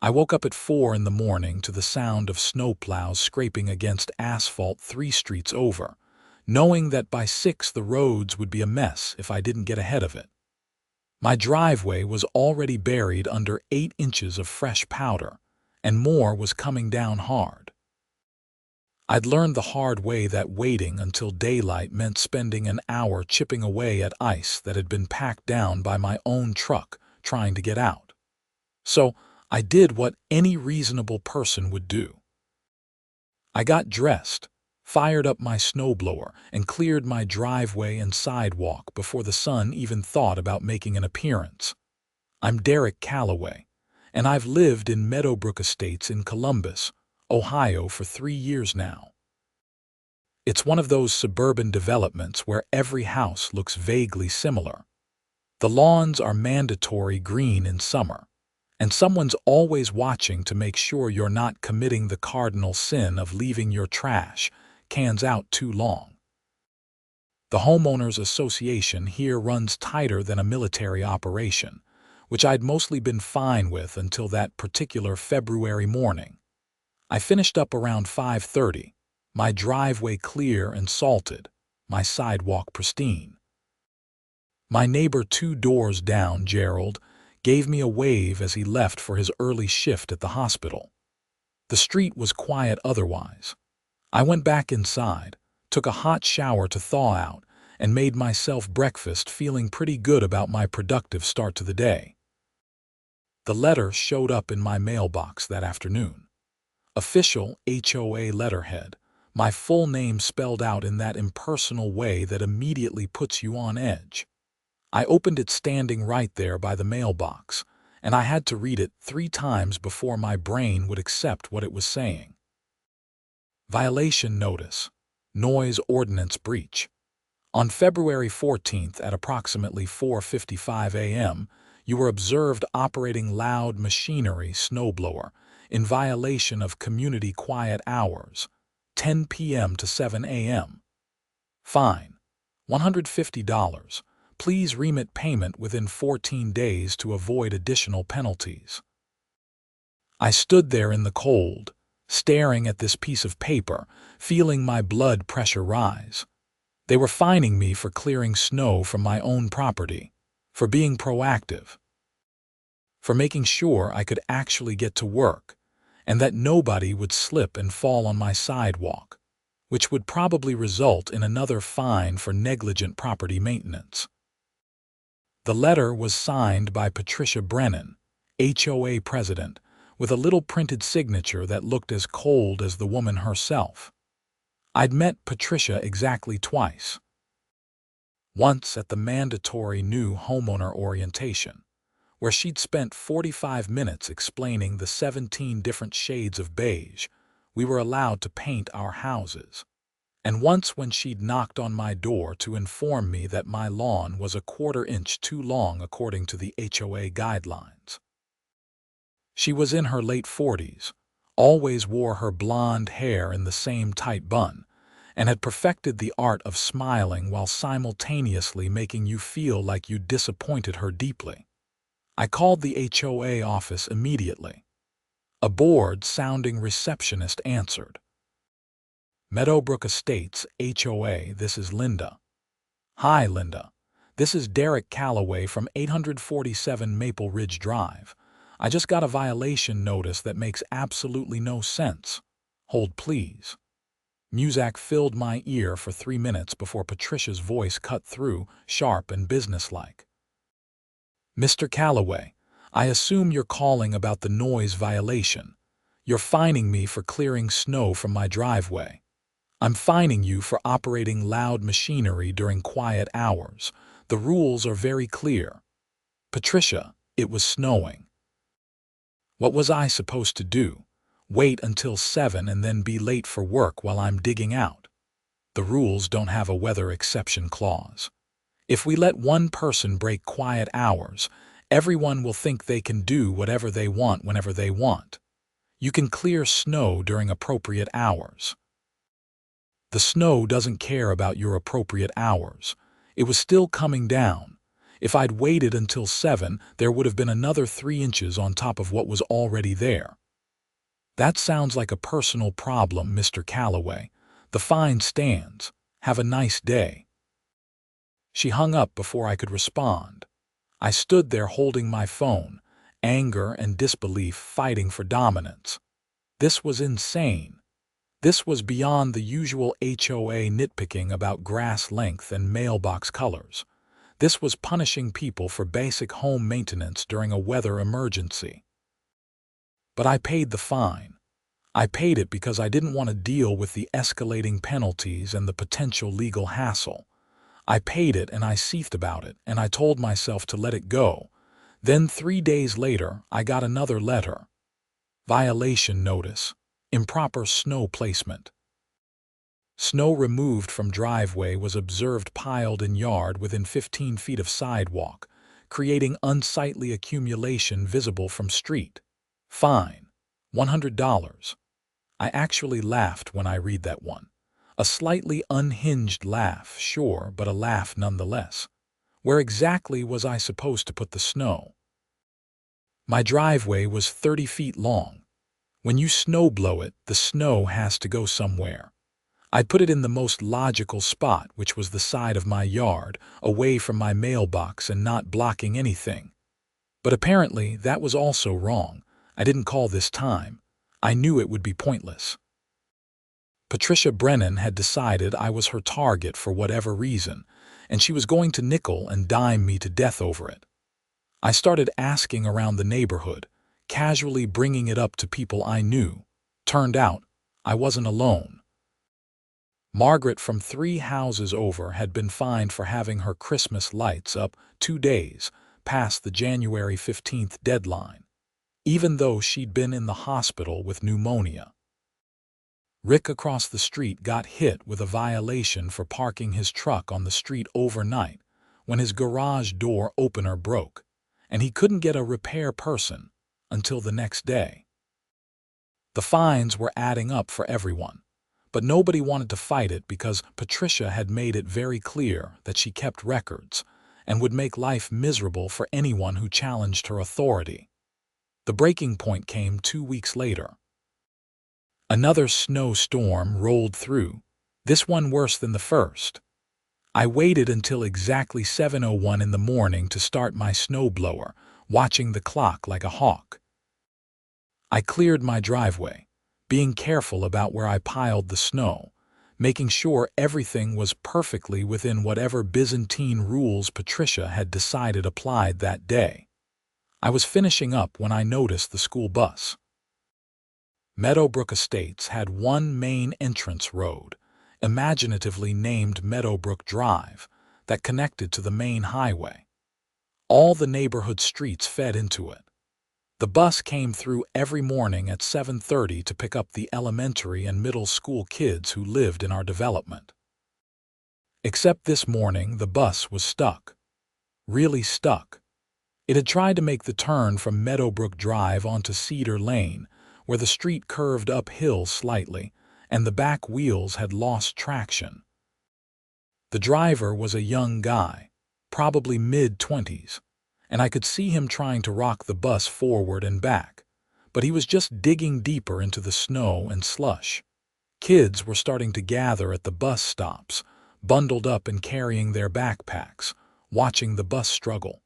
I woke up at 4 in the morning to the sound of snowplows scraping against asphalt 3 streets over, knowing that by 6 the roads would be a mess if I didn't get ahead of it. My driveway was already buried under 8 inches of fresh powder, and more was coming down hard. I'd learned the hard way that waiting until daylight meant spending an hour chipping away at ice that had been packed down by my own truck trying to get out. So I did what any reasonable person would do. I got dressed, fired up my snowblower, and cleared my driveway and sidewalk before the sun even thought about making an appearance. I'm Derek Calloway, and I've lived in Meadowbrook Estates in Columbus, Ohio for 3 years now. It's one of those suburban developments where every house looks vaguely similar. The lawns are mandatory green in summer, and someone's always watching to make sure you're not committing the cardinal sin of leaving your trash cans out too long. The homeowners association here runs tighter than a military operation, which I'd mostly been fine with until that particular February morning. I finished up around 5:30, my driveway clear and salted, my sidewalk pristine. My neighbor 2 doors down, Gerald, gave me a wave as he left for his early shift at the hospital. The street was quiet otherwise. I went back inside, took a hot shower to thaw out, and made myself breakfast, feeling pretty good about my productive start to the day. The letter showed up in my mailbox that afternoon. Official HOA letterhead, my full name spelled out in that impersonal way that immediately puts you on edge. I opened it standing right there by the mailbox, and I had to read it 3 times before my brain would accept what it was saying. Violation notice. Noise ordinance breach. On February 14th at approximately 4:55 a.m., you were observed operating loud machinery snowblower in violation of community quiet hours, 10 p.m. to 7 a.m. Fine, $150. Please remit payment within 14 days to avoid additional penalties. I stood there in the cold, staring at this piece of paper, feeling my blood pressure rise. They were fining me for clearing snow from my own property, for being proactive, for making sure I could actually get to work, and that nobody would slip and fall on my sidewalk, which would probably result in another fine for negligent property maintenance. The letter was signed by Patricia Brennan, HOA president, with a little printed signature that looked as cold as the woman herself. I'd met Patricia exactly twice. Once at the mandatory new homeowner orientation, where she'd spent 45 minutes explaining the 17 different shades of beige we were allowed to paint our houses, and once when she'd knocked on my door to inform me that my lawn was a 1/4 inch too long according to the HOA guidelines. She was in her late 40s, always wore her blonde hair in the same tight bun, and had perfected the art of smiling while simultaneously making you feel like you disappointed her deeply. I called the HOA office immediately. A bored-sounding receptionist answered. Meadowbrook Estates, HOA, this is Linda. Hi, Linda. This is Derek Calloway from 847 Maple Ridge Drive. I just got a violation notice that makes absolutely no sense. Hold, please. Muzak filled my ear for 3 minutes before Patricia's voice cut through, sharp and businesslike. Mr. Calloway, I assume you're calling about the noise violation. You're fining me for clearing snow from my driveway. I'm fining you for operating loud machinery during quiet hours. The rules are very clear. Patricia, it was snowing. What was I supposed to do? Wait until 7 and then be late for work while I'm digging out? The rules don't have a weather exception clause. If we let one person break quiet hours, everyone will think they can do whatever they want whenever they want. You can clear snow during appropriate hours. The snow doesn't care about your appropriate hours. It was still coming down. If I'd waited until 7, there would have been another 3 inches on top of what was already there. That sounds like a personal problem, Mr. Calloway. The fine stands. Have a nice day. She hung up before I could respond. I stood there holding my phone, anger and disbelief fighting for dominance. This was insane. This was beyond the usual HOA nitpicking about grass length and mailbox colors. This was punishing people for basic home maintenance during a weather emergency. But I paid the fine. I paid it because I didn't want to deal with the escalating penalties and the potential legal hassle. I paid it and I seethed about it, and I told myself to let it go. Then 3 days later, I got another letter. Violation notice. Improper snow placement. Snow removed from driveway was observed piled in yard within 15 feet of sidewalk, creating unsightly accumulation visible from street. Fine. $100. I actually laughed when I read that one. A slightly unhinged laugh, sure, but a laugh nonetheless. Where exactly was I supposed to put the snow? My driveway was 30 feet long. When you snow blow it, the snow has to go somewhere. I put it in the most logical spot, which was the side of my yard, away from my mailbox and not blocking anything. But apparently that was also wrong. I didn't call this time. I knew it would be pointless. Patricia Brennan had decided I was her target for whatever reason, and she was going to nickel and dime me to death over it. I started asking around the neighborhood, casually bringing it up to people I knew. Turned out, I wasn't alone. Margaret from 3 houses over had been fined for having her Christmas lights up 2 days past the January 15th deadline, even though she'd been in the hospital with pneumonia. Rick across the street got hit with a violation for parking his truck on the street overnight when his garage door opener broke, and he couldn't get a repair person until the next day. The fines were adding up for everyone, but nobody wanted to fight it because Patricia had made it very clear that she kept records and would make life miserable for anyone who challenged her authority. The breaking point came 2 weeks later. Another snowstorm rolled through, this one worse than the first. I waited until exactly 7:01 in the morning to start my snowblower, watching the clock like a hawk. I cleared my driveway, being careful about where I piled the snow, making sure everything was perfectly within whatever Byzantine rules Patricia had decided applied that day. I was finishing up when I noticed the school bus. Meadowbrook Estates had one main entrance road, imaginatively named Meadowbrook Drive, that connected to the main highway. All the neighborhood streets fed into it. The bus came through every morning at 7:30 to pick up the elementary and middle school kids who lived in our development. Except this morning, the bus was stuck. Really stuck. It had tried to make the turn from Meadowbrook Drive onto Cedar Lane, where the street curved uphill slightly, and the back wheels had lost traction. The driver was a young guy, probably mid-20s, and I could see him trying to rock the bus forward and back, but he was just digging deeper into the snow and slush. Kids were starting to gather at the bus stops, bundled up and carrying their backpacks, watching the bus struggle.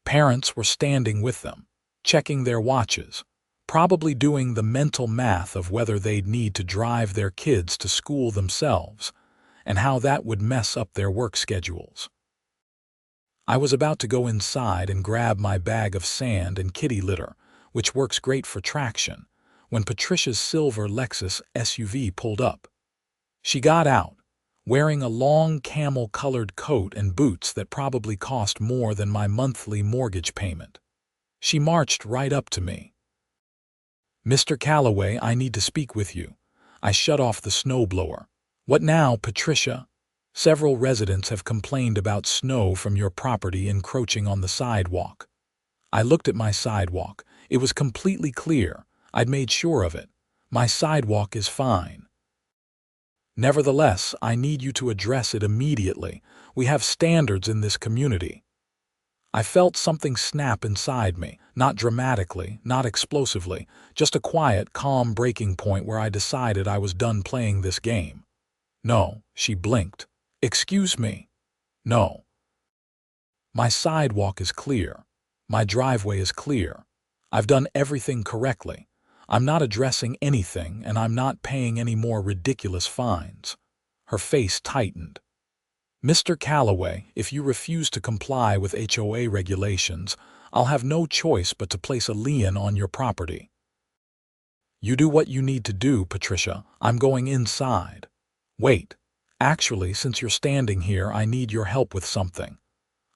Parents were standing with them, checking their watches, probably doing the mental math of whether they'd need to drive their kids to school themselves, and how that would mess up their work schedules. I was about to go inside and grab my bag of sand and kitty litter, which works great for traction, when Patricia's silver Lexus SUV pulled up. She got out, wearing a long camel-colored coat and boots that probably cost more than my monthly mortgage payment. She marched right up to me. "Mr. Calloway, I need to speak with you." I shut off the snowblower. "What now, Patricia?" "Several residents have complained about snow from your property encroaching on the sidewalk." I looked at my sidewalk. It was completely clear. I'd made sure of it. My sidewalk is fine. Nevertheless, I need you to address it immediately. We have standards in this community." I felt something snap inside me, not dramatically, not explosively, just a quiet, calm breaking point where I decided I was done playing this game. "No," she blinked. "Excuse me." "No. My sidewalk is clear. My driveway is clear. I've done everything correctly. I'm not addressing anything, and I'm not paying any more ridiculous fines." Her face tightened. "Mr. Calloway, if you refuse to comply with HOA regulations, I'll have no choice but to place a lien on your property." "You do what you need to do, Patricia. I'm going inside." "Wait. Actually, since you're standing here, I need your help with something."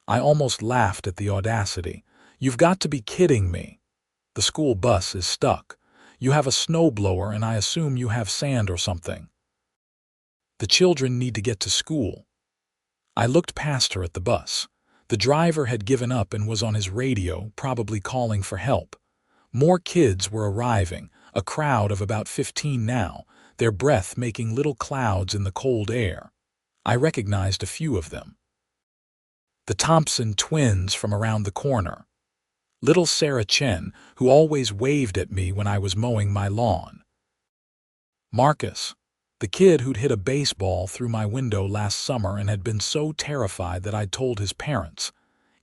I almost laughed at the audacity. "You've got to be kidding me. The school bus is stuck. You have a snowblower, and I assume you have sand or something. The children need to get to school." I looked past her at the bus. The driver had given up and was on his radio, probably calling for help. More kids were arriving, a crowd of about 15 now, their breath making little clouds in the cold air. I recognized a few of them. The Thompson twins from around the corner. Little Sarah Chen, who always waved at me when I was mowing my lawn. Marcus, the kid who'd hit a baseball through my window last summer and had been so terrified that I'd told his parents,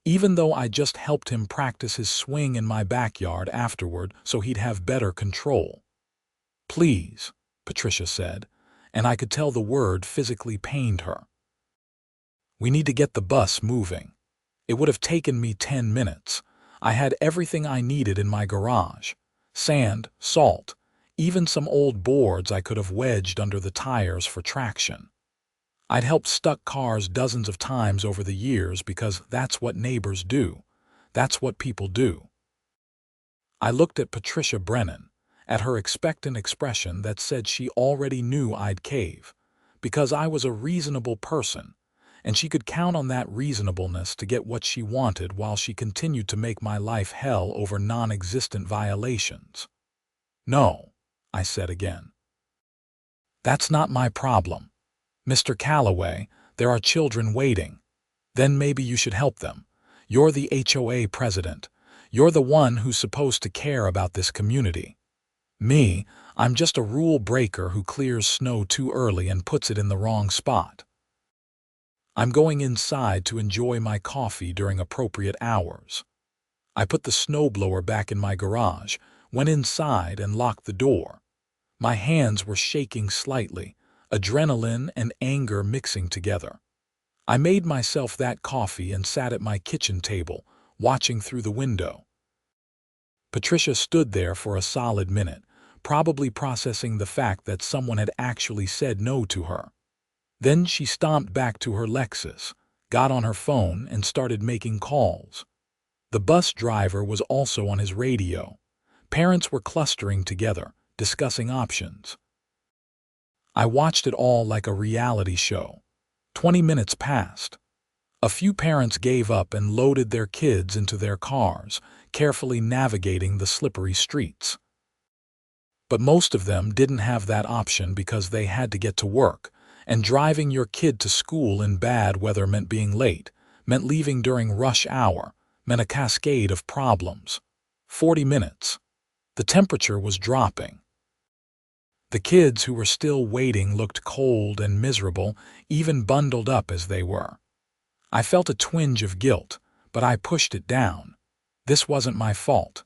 even though I just helped him practice his swing in my backyard afterward so he'd have better control. "Please," Patricia said, and I could tell the word physically pained her. "We need to get the bus moving." It would have taken me 10 minutes. I had everything I needed in my garage: sand, salt, even some old boards I could have wedged under the tires for traction. I'd helped stuck cars dozens of times over the years because that's what neighbors do. That's what people do. I looked at Patricia Brennan, at her expectant expression that said she already knew I'd cave, because I was a reasonable person, and she could count on that reasonableness to get what she wanted while she continued to make my life hell over non-existent violations. "No," I said again. "That's not my problem. Mr. Calloway, there are children waiting. Then maybe you should help them. You're the HOA president. You're the one who's supposed to care about this community. Me, I'm just a rule breaker who clears snow too early and puts it in the wrong spot. I'm going inside to enjoy my coffee during appropriate hours." I put the snowblower back in my garage, went inside and locked the door. My hands were shaking slightly, adrenaline and anger mixing together. I made myself that coffee and sat at my kitchen table, watching through the window. Patricia stood there for a solid minute, probably processing the fact that someone had actually said no to her. Then she stomped back to her Lexus, got on her phone, and started making calls. The bus driver was also on his radio. Parents were clustering together, discussing options. I watched it all like a reality show. 20 minutes passed. A few parents gave up and loaded their kids into their cars, carefully navigating the slippery streets. But most of them didn't have that option because they had to get to work, and driving your kid to school in bad weather meant being late, meant leaving during rush hour, meant a cascade of problems. 40 minutes. The temperature was dropping. The kids who were still waiting looked cold and miserable, even bundled up as they were. I felt a twinge of guilt, but I pushed it down. This wasn't my fault.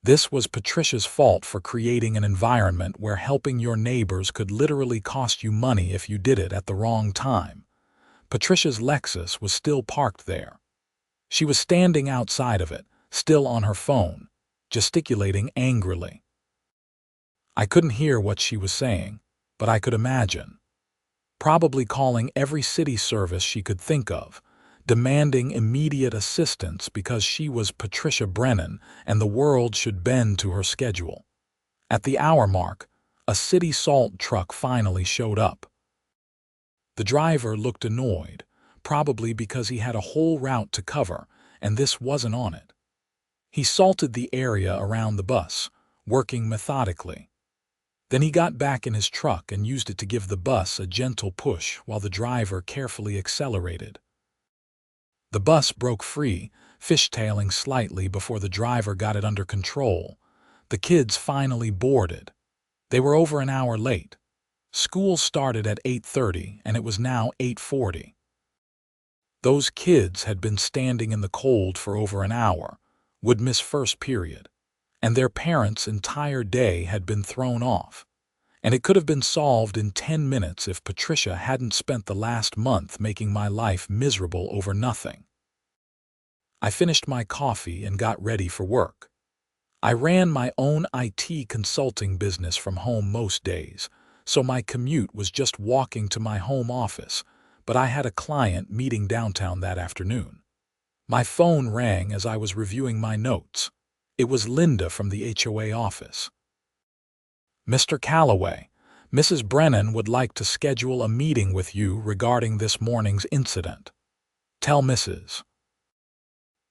This was Patricia's fault for creating an environment where helping your neighbors could literally cost you money if you did it at the wrong time. Patricia's Lexus was still parked there. She was standing outside of it, still on her phone, gesticulating angrily. I couldn't hear what she was saying, but I could imagine. Probably calling every city service she could think of, demanding immediate assistance because she was Patricia Brennan and the world should bend to her schedule. At the hour mark, a city salt truck finally showed up. The driver looked annoyed, probably because he had a whole route to cover, and this wasn't on it. He salted the area around the bus, working methodically. Then he got back in his truck and used it to give the bus a gentle push while the driver carefully accelerated. The bus broke free, fishtailing slightly before the driver got it under control. The kids finally boarded. They were over an hour late. School started at 8:30 and it was now 8:40. Those kids had been standing in the cold for over an hour, would miss first period, and their parents' entire day had been thrown off. And it could have been solved in 10 minutes if Patricia hadn't spent the last month making my life miserable over nothing. I finished my coffee and got ready for work. I ran my own IT consulting business from home most days, so my commute was just walking to my home office, but I had a client meeting downtown that afternoon. My phone rang as I was reviewing my notes. It was Linda from the HOA office. "Mr. Calloway, Mrs. Brennan would like to schedule a meeting with you regarding this morning's incident. Tell Mrs.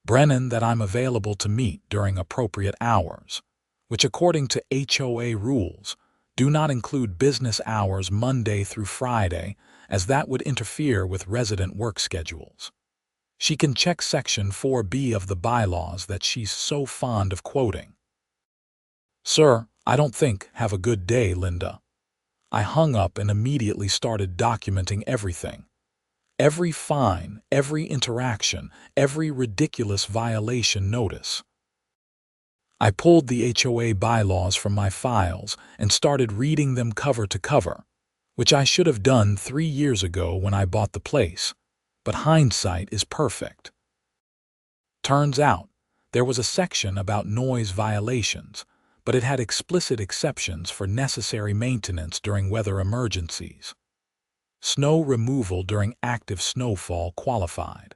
Brennan that I'm available to meet during appropriate hours, which according to HOA rules do not include business hours Monday through Friday, as that would interfere with resident work schedules. She can check Section 4B of the bylaws that she's so fond of quoting." "Sir, I don't think, have a good day, Linda." I hung up and immediately started documenting everything. Every fine, every interaction, every ridiculous violation notice. I pulled the HOA bylaws from my files and started reading them cover to cover, which I should have done 3 years ago when I bought the place, but hindsight is perfect. Turns out, there was a section about noise violations, but it had explicit exceptions for necessary maintenance during weather emergencies. Snow removal during active snowfall qualified.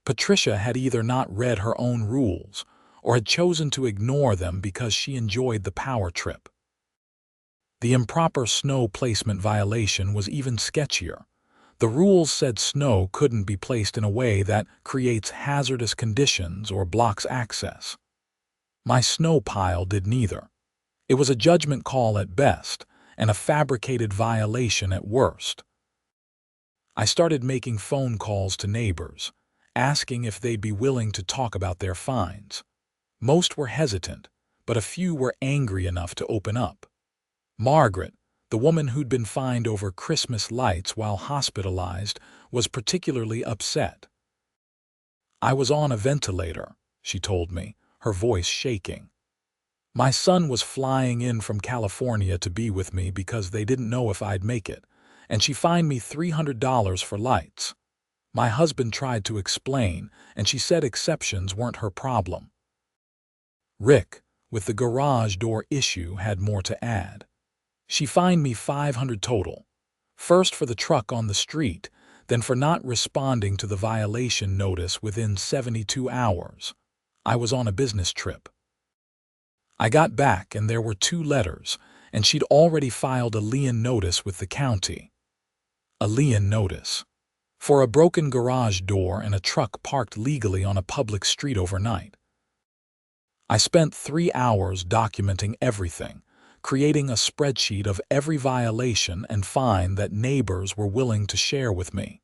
Patricia had either not read her own rules or had chosen to ignore them because she enjoyed the power trip. The improper snow placement violation was even sketchier. The rules said snow couldn't be placed in a way that creates hazardous conditions or blocks access. My snow pile did neither. It was a judgment call at best and a fabricated violation at worst. I started making phone calls to neighbors, asking if they'd be willing to talk about their fines. Most were hesitant, but a few were angry enough to open up. Margaret, the woman who'd been fined over Christmas lights while hospitalized, was particularly upset. "I was on a ventilator," she told me, her voice shaking. "My son was flying in from California to be with me because they didn't know if I'd make it, and she fined me $300 for lights. My husband tried to explain, and she said exceptions weren't her problem." Rick, with the garage door issue, had more to add. "She fined me $500 total, first for the truck on the street, then for not responding to the violation notice within 72 hours. I was on a business trip. I got back and there were 2 letters, and she'd already filed a lien notice with the county. A lien notice for a broken garage door and a truck parked legally on a public street overnight. I spent 3 hours documenting everything, creating a spreadsheet of every violation and fine that neighbors were willing to share with me.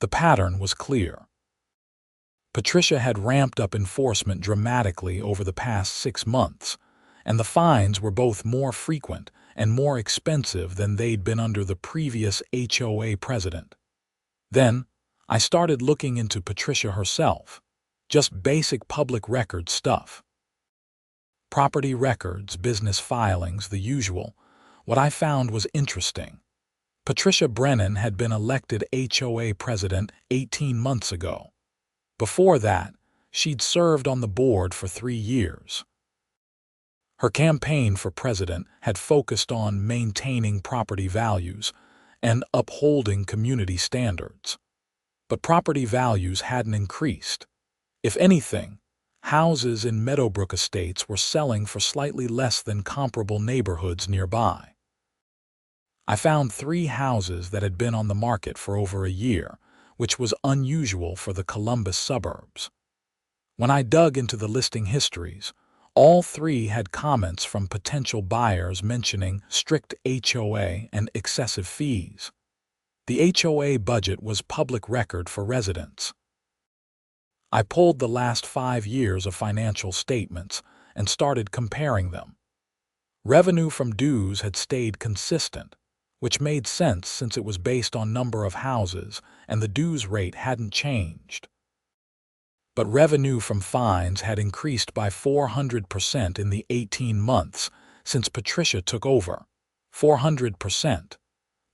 The pattern was clear. Patricia had ramped up enforcement dramatically over the past 6 months, and the fines were both more frequent and more expensive than they'd been under the previous HOA president. Then, I started looking into Patricia herself, just basic public record stuff. Property records, business filings, the usual. What I found was interesting. Patricia Brennan had been elected HOA president 18 months ago. Before that, she'd served on the board for 3 years. Her campaign for president had focused on maintaining property values and upholding community standards. But property values hadn't increased. If anything, houses in Meadowbrook Estates were selling for slightly less than comparable neighborhoods nearby. I found 3 houses that had been on the market for over a year, which was unusual for the Columbus suburbs. When I dug into the listing histories, All three had comments from potential buyers mentioning strict HOA and excessive fees. The HOA budget was public record for residents. I pulled the last 5 years of financial statements and started comparing them. Revenue from dues had stayed consistent, which made sense since it was based on number of houses and the dues rate hadn't changed. But revenue from fines had increased by 400% in the 18 months since Patricia took over. 400%.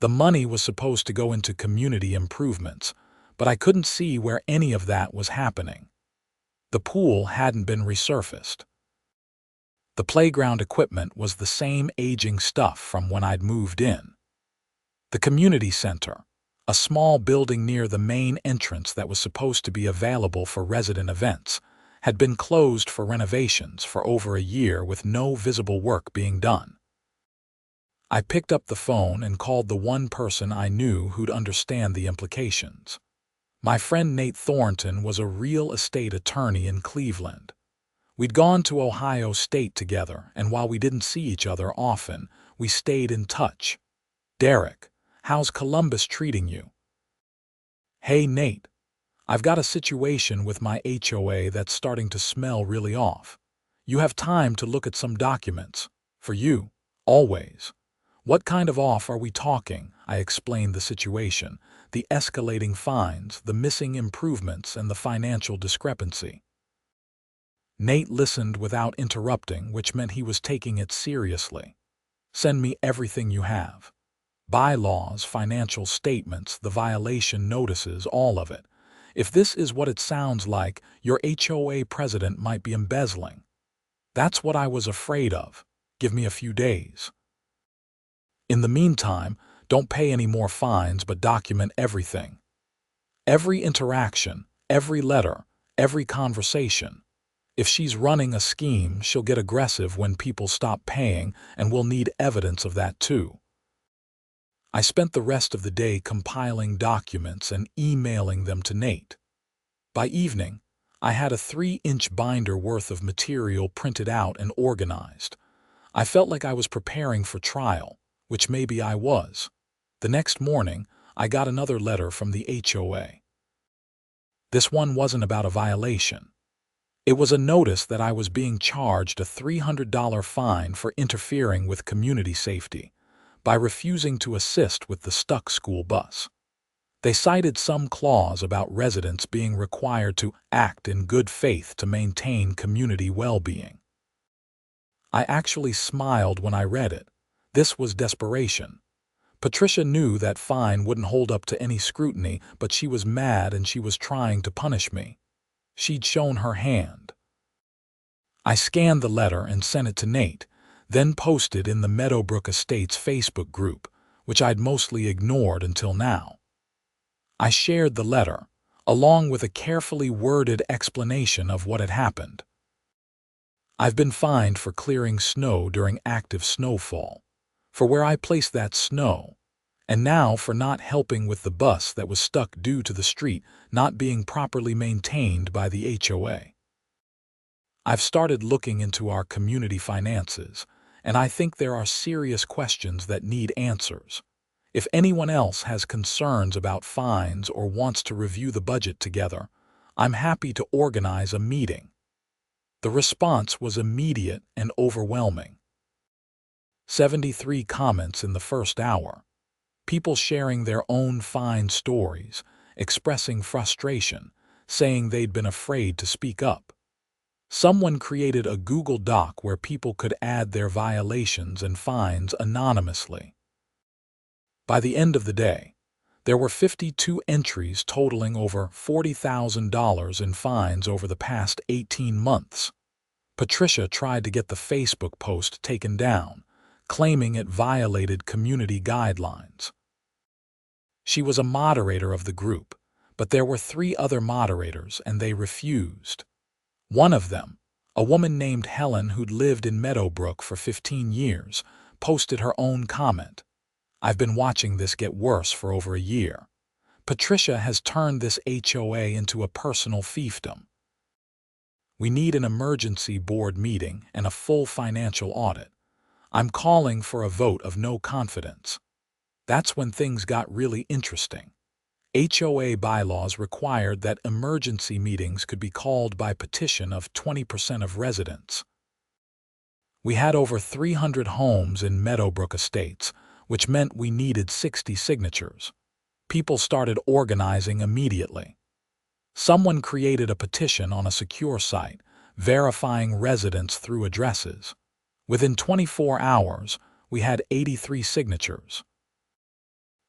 The money was supposed to go into community improvements, but I couldn't see where any of that was happening. The pool hadn't been resurfaced. The playground equipment was the same aging stuff from when I'd moved in. The community center, a small building near the main entrance that was supposed to be available for resident events, had been closed for renovations for over a year with no visible work being done. I picked up the phone and called the one person I knew who'd understand the implications. My friend Nate Thornton was a real estate attorney in Cleveland. We'd gone to Ohio State together, and while we didn't see each other often, we stayed in touch. "Derek, how's Columbus treating you?" "Hey, Nate. I've got a situation with my HOA that's starting to smell really off. You have time to look at some documents. For you, always." "What kind of off are we talking?" I explained the situation, the escalating fines, the missing improvements, and the financial discrepancy. Nate listened without interrupting, which meant he was taking it seriously. "Send me everything you have. Bylaws, financial statements, the violation notices, all of it. If this is what it sounds like, your HOA president might be embezzling." That's what I was afraid of. Give me a few days. In the meantime, don't pay any more fines, but document everything. Every interaction, every letter, every conversation. If she's running a scheme, she'll get aggressive when people stop paying, and we'll need evidence of that too. I spent the rest of the day compiling documents and emailing them to Nate. By evening, I had a 3-inch binder worth of material printed out and organized. I felt like I was preparing for trial, which maybe I was. The next morning, I got another letter from the HOA. This one wasn't about a violation. It was a notice that I was being charged a $300 fine for interfering with community safety by refusing to assist with the stuck school bus. They cited some clause about residents being required to act in good faith to maintain community well-being. I actually smiled when I read it. This was desperation. Patricia knew that fine wouldn't hold up to any scrutiny, but she was mad and she was trying to punish me. She'd shown her hand. I scanned the letter and sent it to Nate, then posted in the Meadowbrook Estates Facebook group, which I'd mostly ignored until now. I shared the letter, along with a carefully worded explanation of what had happened. "I've been fined for clearing snow during active snowfall, for where I placed that snow, and now for not helping with the bus that was stuck due to the street not being properly maintained by the HOA. I've started looking into our community finances, and I think there are serious questions that need answers. If anyone else has concerns about fines or wants to review the budget together, I'm happy to organize a meeting." The response was immediate and overwhelming. 73 comments in the first hour. People sharing their own fine stories, expressing frustration, saying they'd been afraid to speak up. Someone created a Google Doc where people could add their violations and fines anonymously. By the end of the day, there were 52 entries totaling over $40,000 in fines over the past 18 months. Patricia tried to get the Facebook post taken down, claiming it violated community guidelines. She was a moderator of the group, but there were 3 other moderators and they refused. One of them, a woman named Helen who'd lived in Meadowbrook for 15 years, posted her own comment. "I've been watching this get worse for over a year. Patricia has turned this HOA into a personal fiefdom. We need an emergency board meeting and a full financial audit. I'm calling for a vote of no confidence." That's when things got really interesting. HOA bylaws required that emergency meetings could be called by petition of 20% of residents. We had over 300 homes in Meadowbrook Estates, which meant we needed 60 signatures. People started organizing immediately. Someone created a petition on a secure site, verifying residents through addresses. Within 24 hours, we had 83 signatures.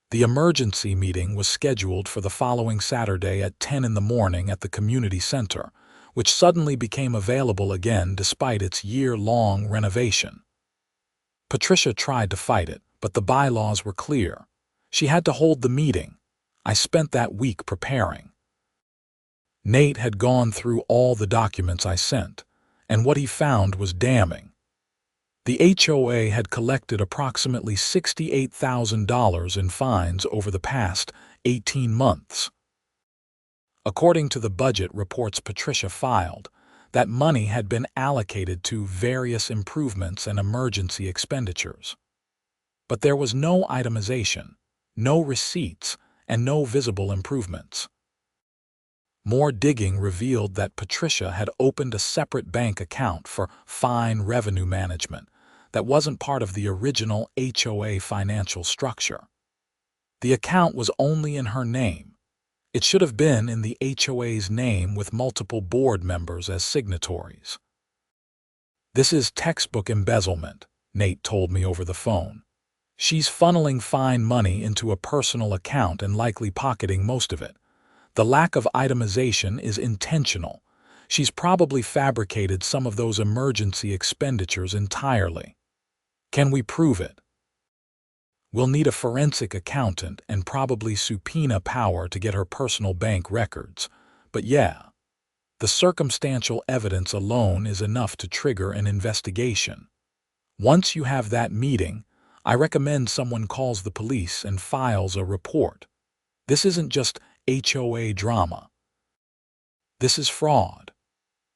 The emergency meeting was scheduled for the following Saturday at 10 in the morning at the community center, which suddenly became available again despite its year-long renovation. Patricia tried to fight it, but the bylaws were clear. She had to hold the meeting. I spent that week preparing. Nate had gone through all the documents I sent, and what he found was damning. The HOA had collected approximately $68,000 in fines over the past 18 months. According to the budget reports Patricia filed, that money had been allocated to various improvements and emergency expenditures. But there was no itemization, no receipts, and no visible improvements. More digging revealed that Patricia had opened a separate bank account for fine revenue management that wasn't part of the original HOA financial structure. The account was only in her name. It should have been in the HOA's name with multiple board members as signatories. "This is textbook embezzlement," Nate told me over the phone. "She's funneling fine money into a personal account and likely pocketing most of it. The lack of itemization is intentional. She's probably fabricated some of those emergency expenditures entirely. Can we prove it? We'll need a forensic accountant and probably subpoena power to get her personal bank records. But yeah, the circumstantial evidence alone is enough to trigger an investigation. Once you have that meeting, I recommend someone calls the police and files a report. This isn't just HOA drama. This is fraud."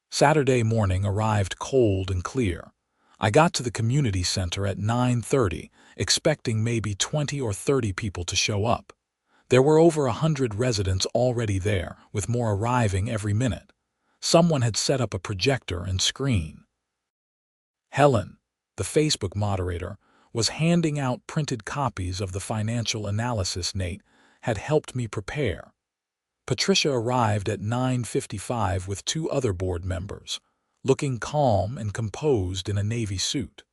Saturday morning arrived cold and clear. I got to the community center at 9:30, expecting maybe 20 or 30 people to show up. There were over 100 residents already there, with more arriving every minute. Someone had set up a projector and screen. Helen, the Facebook moderator, was handing out printed copies of the financial analysis Nate had helped me prepare. Patricia arrived at 9:55 with 2 other board members, looking calm and composed in a navy suit.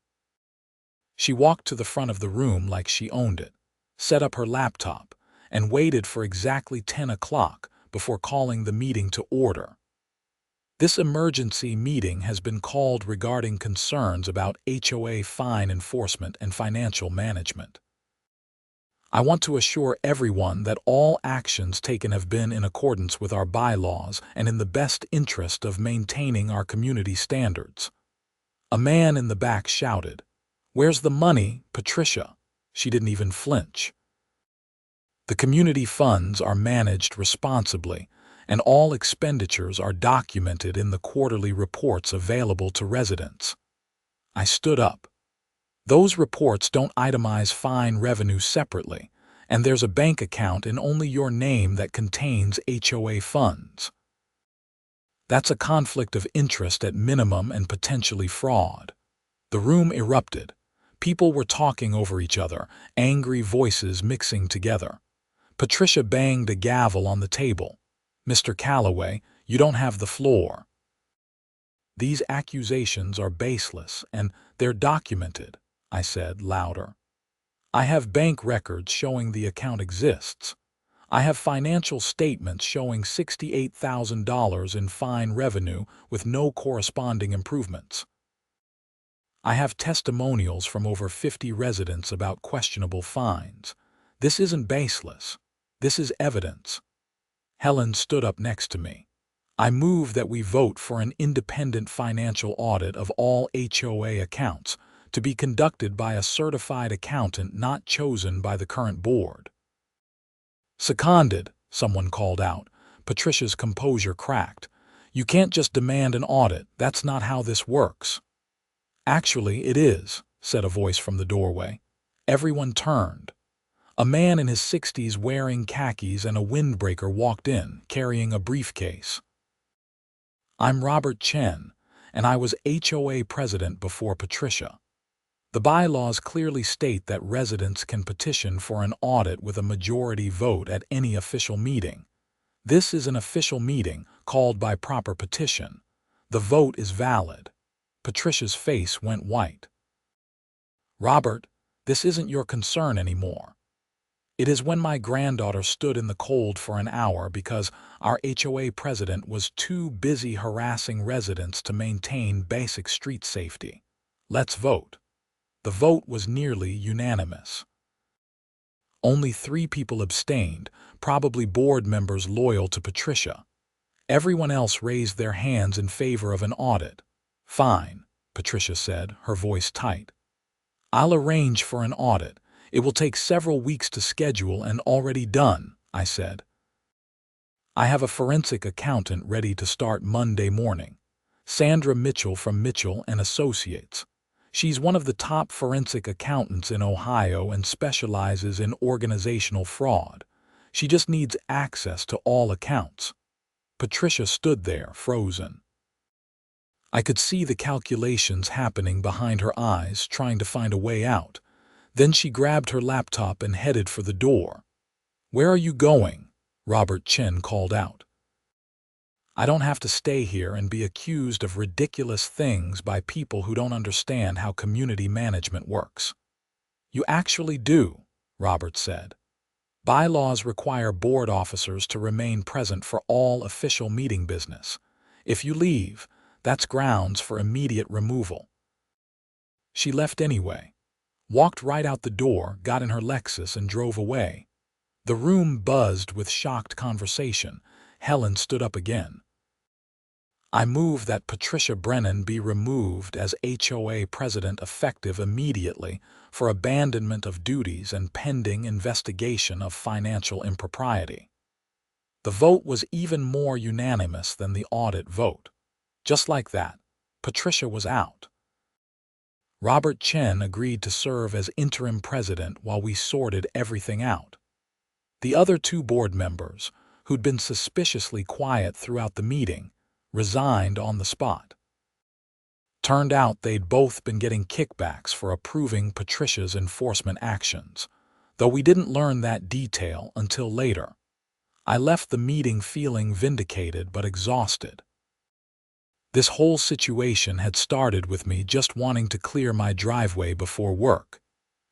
She walked to the front of the room like she owned it, set up her laptop, and waited for exactly 10 o'clock before calling the meeting to order. "This emergency meeting has been called regarding concerns about HOA fine enforcement and financial management. I want to assure everyone that all actions taken have been in accordance with our bylaws and in the best interest of maintaining our community standards." A man in the back shouted, "Where's the money, Patricia?" She didn't even flinch. "The community funds are managed responsibly, and all expenditures are documented in the quarterly reports available to residents." I stood up. "Those reports don't itemize fine revenue separately, and there's a bank account in only your name that contains HOA funds. That's a conflict of interest at minimum and potentially fraud." The room erupted. People were talking over each other, angry voices mixing together. Patricia banged a gavel on the table. "Mr. Calloway, you don't have the floor. These accusations are baseless, and they're documented," I said, louder. "I have bank records showing the account exists. I have financial statements showing $68,000 in fine revenue with no corresponding improvements. I have testimonials from over 50 residents about questionable fines. This isn't baseless. This is evidence." Helen stood up next to me. "I move that we vote for an independent financial audit of all HOA accounts to be conducted by a certified accountant not chosen by the current board." "Seconded," someone called out. Patricia's composure cracked. You can't just demand an audit. That's not how this works." "Actually, it is," said a voice from the doorway. Everyone turned. A man in his 60s wearing khakis and a windbreaker walked in, carrying a briefcase. "I'm Robert Chen, and I was HOA president before Patricia. The bylaws clearly state that residents can petition for an audit with a majority vote at any official meeting. This is an official meeting called by proper petition. The vote is valid." Patricia's face went white. "Robert, this isn't your concern anymore. It is when my granddaughter stood in the cold for an hour because our HOA president was too busy harassing residents to maintain basic street safety. Let's vote." The vote was nearly unanimous. Only 3 people abstained, probably board members loyal to Patricia. Everyone else raised their hands in favor of an audit. "Fine," Patricia said, her voice tight. "I'll arrange for an audit. It will take several weeks to schedule and already done," I said. "I have a forensic accountant ready to start Monday morning. Sandra Mitchell from Mitchell and Associates. She's one of the top forensic accountants in Ohio and specializes in organizational fraud. She just needs access to all accounts." Patricia stood there, frozen. I could see the calculations happening behind her eyes, trying to find a way out. Then she grabbed her laptop and headed for the door. "Where are you going?" Robert Chen called out. "I don't have to stay here and be accused of ridiculous things by people who don't understand how community management works." "You actually do," Robert said. "Bylaws require board officers to remain present for all official meeting business. If you leave, that's grounds for immediate removal." She left anyway, walked right out the door, got in her Lexus, and drove away. The room buzzed with shocked conversation. Helen stood up again. "I move that Patricia Brennan be removed as HOA president effective immediately for abandonment of duties and pending investigation of financial impropriety." The vote was even more unanimous than the audit vote. Just like that, Patricia was out. Robert Chen agreed to serve as interim president while we sorted everything out. The other 2 board members, who'd been suspiciously quiet throughout the meeting, resigned on the spot. Turned out they'd both been getting kickbacks for approving Patricia's enforcement actions, though we didn't learn that detail until later. I left the meeting feeling vindicated but exhausted. This whole situation had started with me just wanting to clear my driveway before work,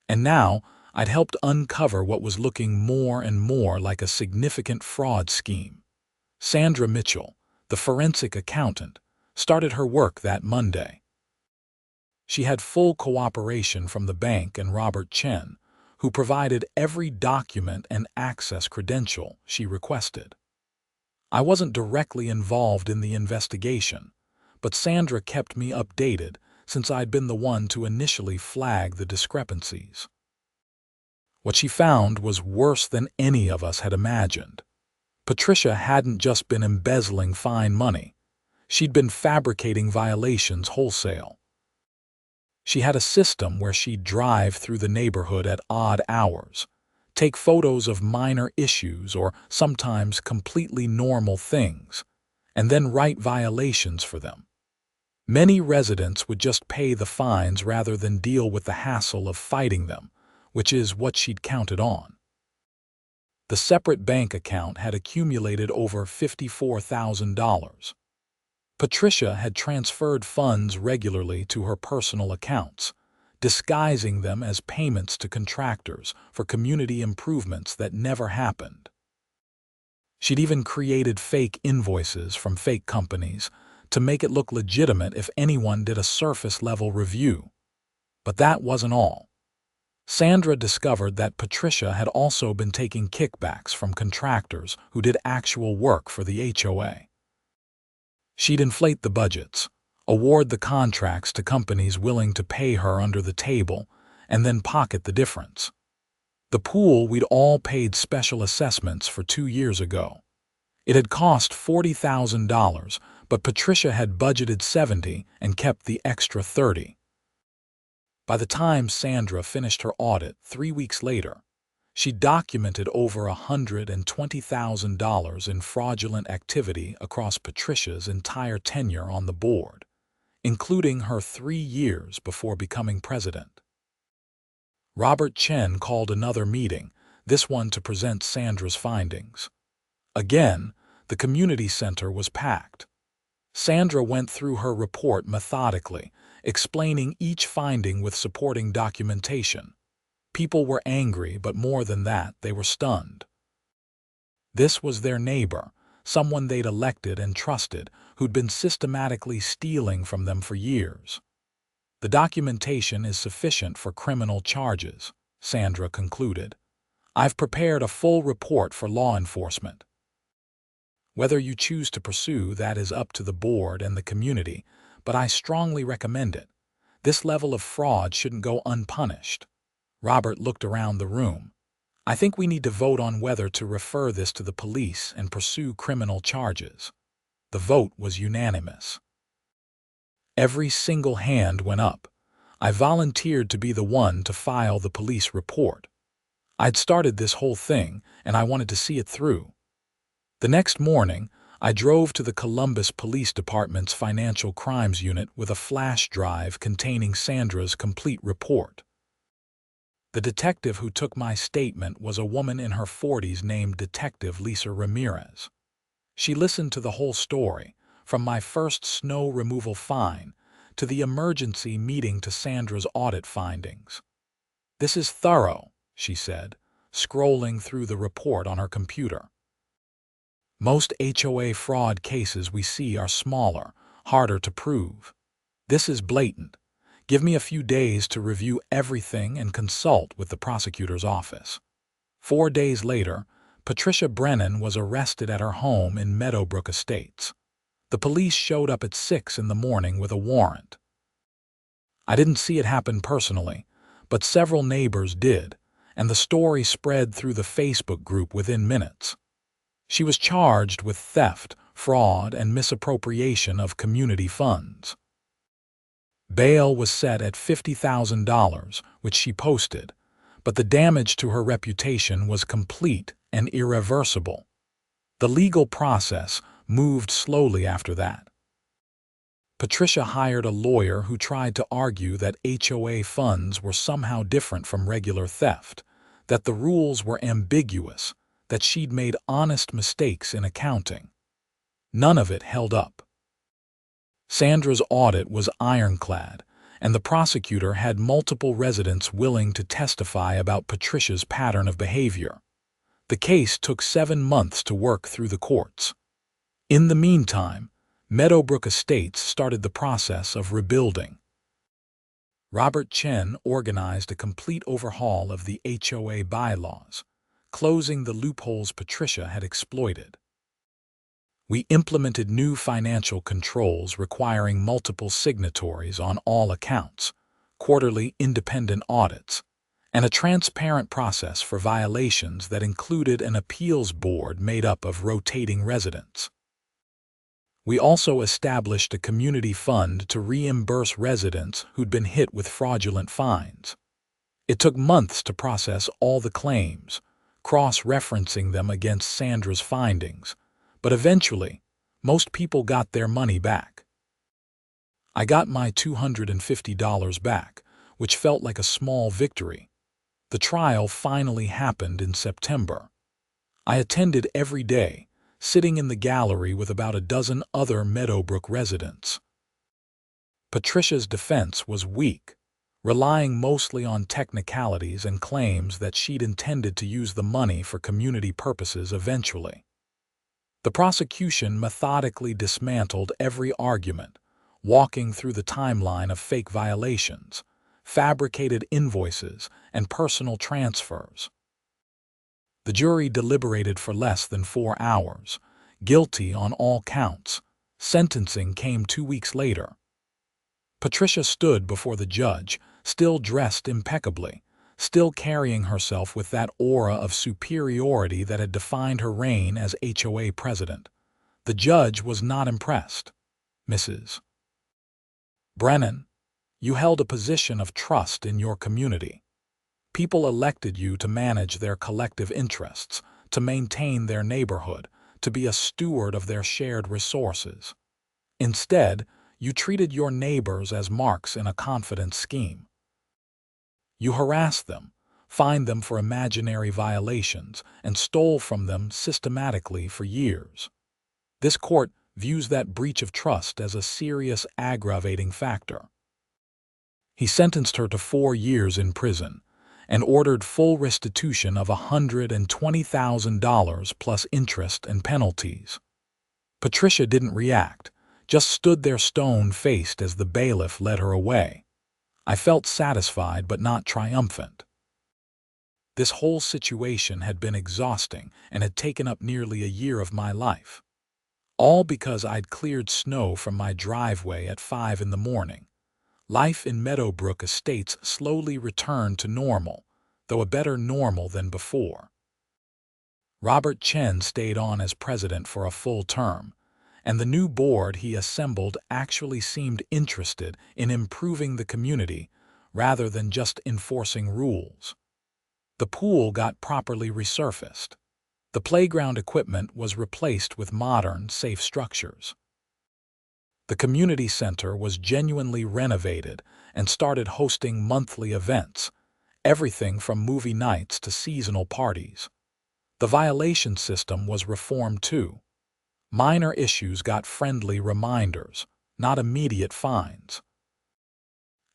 and now I'd helped uncover what was looking more and more like a significant fraud scheme. Sandra Mitchell, the forensic accountant, started her work that Monday. She had full cooperation from the bank and Robert Chen, who provided every document and access credential she requested. I wasn't directly involved in the investigation, but Sandra kept me updated since I'd been the one to initially flag the discrepancies. What she found was worse than any of us had imagined. Patricia hadn't just been embezzling fine money. She'd been fabricating violations wholesale. She had a system where she'd drive through the neighborhood at odd hours, take photos of minor issues or sometimes completely normal things, and then write violations for them. Many residents would just pay the fines rather than deal with the hassle of fighting them, which is what she'd counted on. The separate bank account had accumulated over $54,000. Patricia had transferred funds regularly to her personal accounts, disguising them as payments to contractors for community improvements that never happened. She'd even created fake invoices from fake companies to make it look legitimate if anyone did a surface-level review. But that wasn't all. Sandra discovered that Patricia had also been taking kickbacks from contractors who did actual work for the HOA. She'd inflate the budgets, award the contracts to companies willing to pay her under the table, and then pocket the difference. The pool we'd all paid special assessments for 2 years ago. It had cost $40,000, but Patricia had budgeted 70 and kept the extra 30. By the time Sandra finished her audit 3 weeks later, she documented over $120,000 in fraudulent activity across Patricia's entire tenure on the board, including her 3 years before becoming president. Robert Chen called another meeting, this one to present Sandra's findings. Again, the community center was packed. Sandra went through her report methodically, explaining each finding with supporting documentation. People were angry, but more than that, they were stunned. This was their neighbor, someone they'd elected and trusted, who'd been systematically stealing from them for years. The documentation is sufficient for criminal charges, Sandra concluded. I've prepared a full report for law enforcement. Whether you choose to pursue that is up to the board and the community, but I strongly recommend it. This level of fraud shouldn't go unpunished. Robert looked around the room. I think we need to vote on whether to refer this to the police and pursue criminal charges. The vote was unanimous. Every single hand went up. I volunteered to be the one to file the police report. I'd started this whole thing, and I wanted to see it through. The next morning, I drove to the Columbus Police Department's Financial Crimes Unit with a flash drive containing Sandra's complete report. The detective who took my statement was a woman in her 40s named Detective Lisa Ramirez. She listened to the whole story, from my first snow removal fine to the emergency meeting to Sandra's audit findings. This is thorough, she said, scrolling through the report on her computer. Most HOA fraud cases we see are smaller, harder to prove. This is blatant. Give me a few days to review everything and consult with the prosecutor's office. 4 days later, Patricia Brennan was arrested at her home in Meadowbrook Estates. The police showed up at 6 in the morning with a warrant. I didn't see it happen personally, but several neighbors did, and the story spread through the Facebook group within minutes. She was charged with theft, fraud, and misappropriation of community funds. Bail was set at $50,000, which she posted, but the damage to her reputation was complete and irreversible. The legal process moved slowly after that. Patricia hired a lawyer who tried to argue that HOA funds were somehow different from regular theft, that the rules were ambiguous, that she'd made honest mistakes in accounting. None of it held up. Sandra's audit was ironclad, and the prosecutor had multiple residents willing to testify about Patricia's pattern of behavior. The case took 7 months to work through the courts. In the meantime, Meadowbrook Estates started the process of rebuilding. Robert Chen organized a complete overhaul of the HOA bylaws, closing the loopholes Patricia had exploited. We implemented new financial controls requiring multiple signatories on all accounts, quarterly independent audits, and a transparent process for violations that included an appeals board made up of rotating residents. We also established a community fund to reimburse residents who'd been hit with fraudulent fines. It took months to process all the claims, cross-referencing them against Sandra's findings, but eventually, most people got their money back. I got my $250 back, which felt like a small victory. The trial finally happened in September. I attended every day, sitting in the gallery with about a dozen other Meadowbrook residents. Patricia's defense was weak, relying mostly on technicalities and claims that she'd intended to use the money for community purposes eventually. The prosecution methodically dismantled every argument, walking through the timeline of fake violations, fabricated invoices, and personal transfers. The jury deliberated for less than 4 hours, guilty on all counts. Sentencing came 2 weeks later. Patricia stood before the judge, still dressed impeccably, still carrying herself with that aura of superiority that had defined her reign as HOA president. The judge was not impressed. Mrs. Brennan, you held a position of trust in your community. People elected you to manage their collective interests, to maintain their neighborhood, to be a steward of their shared resources. Instead, you treated your neighbors as marks in a confidence scheme. You harassed them, fined them for imaginary violations, and stole from them systematically for years. This court views that breach of trust as a serious aggravating factor. He sentenced her to 4 years in prison and ordered full restitution of $120,000 plus interest and penalties. Patricia didn't react, just stood there stone-faced as the bailiff led her away. I felt satisfied but not triumphant. This whole situation had been exhausting and had taken up nearly a year of my life. All because I'd cleared snow from my driveway at 5 in the morning. Life in Meadowbrook Estates slowly returned to normal, though a better normal than before. Robert Chen stayed on as president for a full term, and the new board he assembled actually seemed interested in improving the community rather than just enforcing rules. The pool got properly resurfaced. The playground equipment was replaced with modern, safe structures. The community center was genuinely renovated and started hosting monthly events, everything from movie nights to seasonal parties. The violation system was reformed too. Minor issues got friendly reminders, not immediate fines.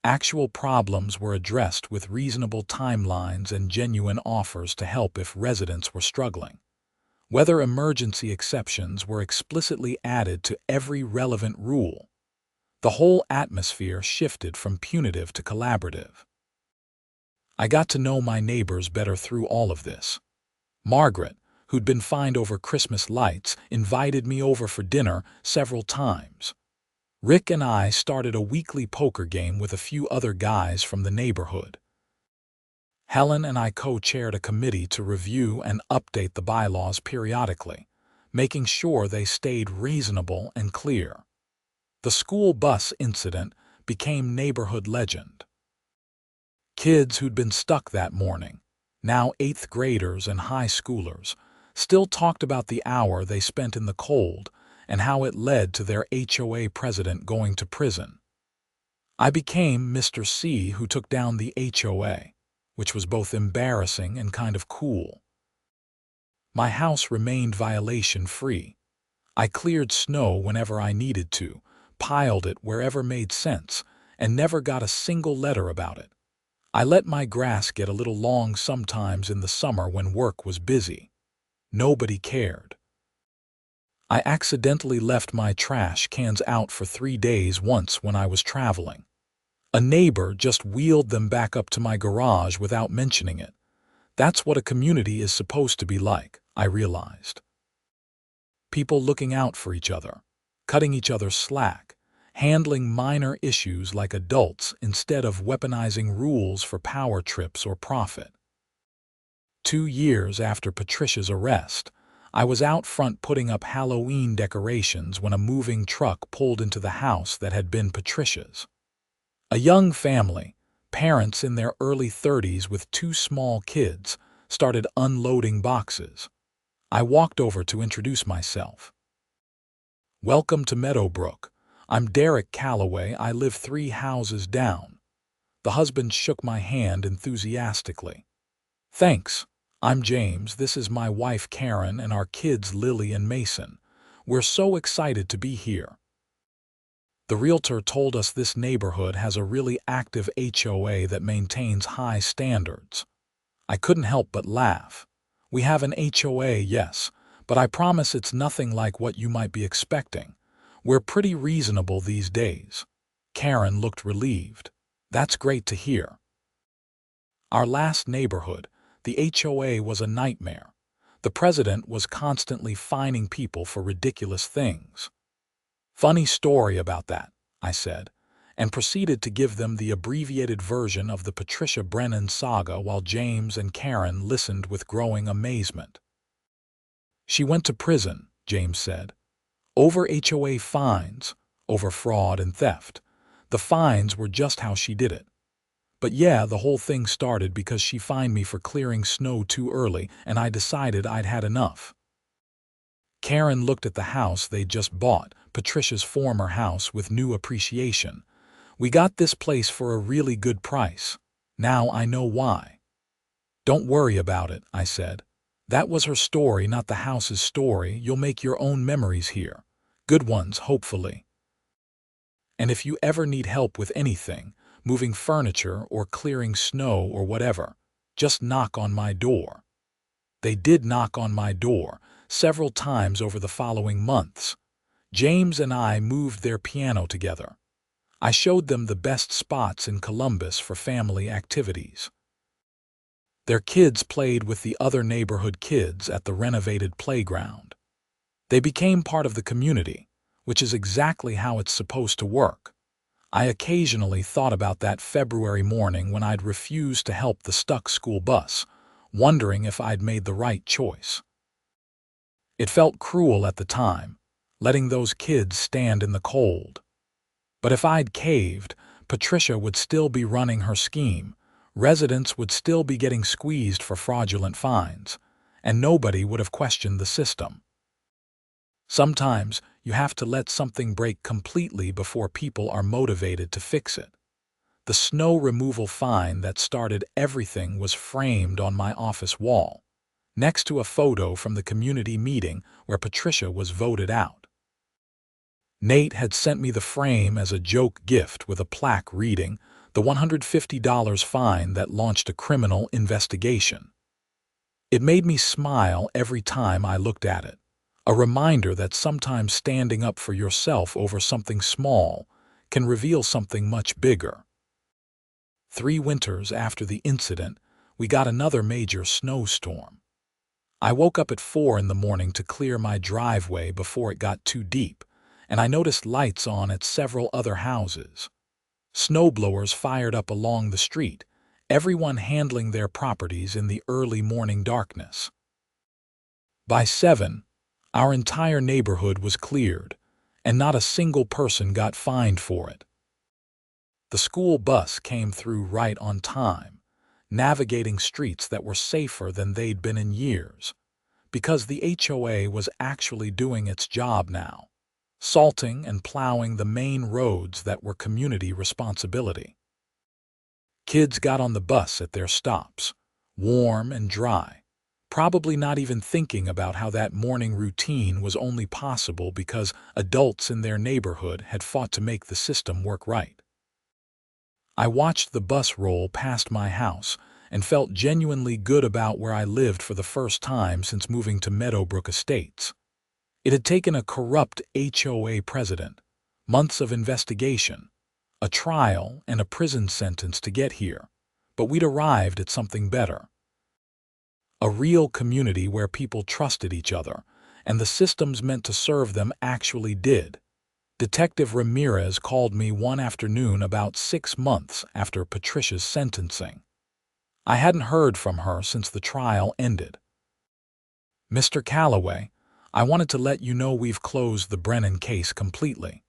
Actual problems were addressed with reasonable timelines and genuine offers to help if residents were struggling. Weather emergency exceptions were explicitly added to every relevant rule. The whole atmosphere shifted from punitive to collaborative. I got to know my neighbors better through all of this. Margaret, who'd been fined over Christmas lights, invited me over for dinner several times. Rick and I started a weekly poker game with a few other guys from the neighborhood. Helen and I co-chaired a committee to review and update the bylaws periodically, making sure they stayed reasonable and clear. The school bus incident became neighborhood legend. Kids who'd been stuck that morning, now 8th graders and high schoolers, still talked about the hour they spent in the cold and how it led to their HOA president going to prison. I became Mr. C, who took down the HOA, which was both embarrassing and kind of cool. My house remained violation-free. I cleared snow whenever I needed to, piled it wherever made sense, and never got a single letter about it. I let my grass get a little long sometimes in the summer when work was busy. Nobody cared. I accidentally left my trash cans out for 3 days once when I was traveling. A neighbor just wheeled them back up to my garage without mentioning it. That's what a community is supposed to be like, I realized. People looking out for each other, cutting each other slack, handling minor issues like adults instead of weaponizing rules for power trips or profit. 2 years after Patricia's arrest, I was out front putting up Halloween decorations when a moving truck pulled into the house that had been Patricia's. A young family, parents in their early 30s with 2 small kids, started unloading boxes. I walked over to introduce myself. "Welcome to Meadowbrook. I'm Derek Calloway. I live 3 houses down." The husband shook my hand enthusiastically. "Thanks. I'm James. This is my wife Karen and our kids Lily and Mason. We're so excited to be here." The realtor told us this neighborhood has a really active HOA that maintains high standards. I couldn't help but laugh. "We have an HOA, yes, but I promise it's nothing like what you might be expecting. We're pretty reasonable these days." Karen looked relieved. "That's great to hear." Our last neighborhood, the HOA, was a nightmare. The president was constantly fining people for ridiculous things. "Funny story about that," I said, and proceeded to give them the abbreviated version of the Patricia Brennan saga while James and Karen listened with growing amazement. "She went to prison," James said. "Over HOA fines, over fraud and theft. The fines were just how she did it. But yeah, the whole thing started because she fined me for clearing snow too early, and I decided I'd had enough. Karen looked at the house they'd just bought, Patricia's former house, with new appreciation. We got this place for a really good price. Now I know why. Don't worry about it, I said. That was her story, not the house's story. You'll make your own memories here. Good ones, hopefully. And if you ever need help with anything, moving furniture or clearing snow or whatever, just knock on my door. They did knock on my door several times over the following months. James and I moved their piano together. I showed them the best spots in Columbus for family activities. Their kids played with the other neighborhood kids at the renovated playground. They became part of the community, which is exactly how it's supposed to work. I occasionally thought about that February morning when I'd refused to help the stuck school bus, wondering if I'd made the right choice. It felt cruel at the time, letting those kids stand in the cold. But if I'd caved, Patricia would still be running her scheme, residents would still be getting squeezed for fraudulent fines, and nobody would have questioned the system. Sometimes you have to let something break completely before people are motivated to fix it. The snow removal fine that started everything was framed on my office wall, next to a photo from the community meeting where Patricia was voted out. Nate had sent me the frame as a joke gift with a plaque reading, "The $150 fine that launched a criminal investigation." It made me smile every time I looked at it, a reminder that sometimes standing up for yourself over something small can reveal something much bigger. 3 winters after the incident, we got another major snowstorm. I woke up at 4 in the morning to clear my driveway before it got too deep, and I noticed lights on at several other houses. Snowblowers fired up along the street, everyone handling their properties in the early morning darkness. By 7, our entire neighborhood was cleared, and not a single person got fined for it. The school bus came through right on time, navigating streets that were safer than they'd been in years, because the HOA was actually doing its job now, salting and plowing the main roads that were community responsibility. Kids got on the bus at their stops, warm and dry, probably not even thinking about how that morning routine was only possible because adults in their neighborhood had fought to make the system work right. I watched the bus roll past my house and felt genuinely good about where I lived for the first time since moving to Meadowbrook Estates. It had taken a corrupt HOA president, months of investigation, a trial, and a prison sentence to get here, but we'd arrived at something better. A real community where people trusted each other, and the systems meant to serve them actually did. Detective Ramirez called me one afternoon about 6 months after Patricia's sentencing. I hadn't heard from her since the trial ended. "Mr. Calloway, I wanted to let you know we've closed the Brennan case completely.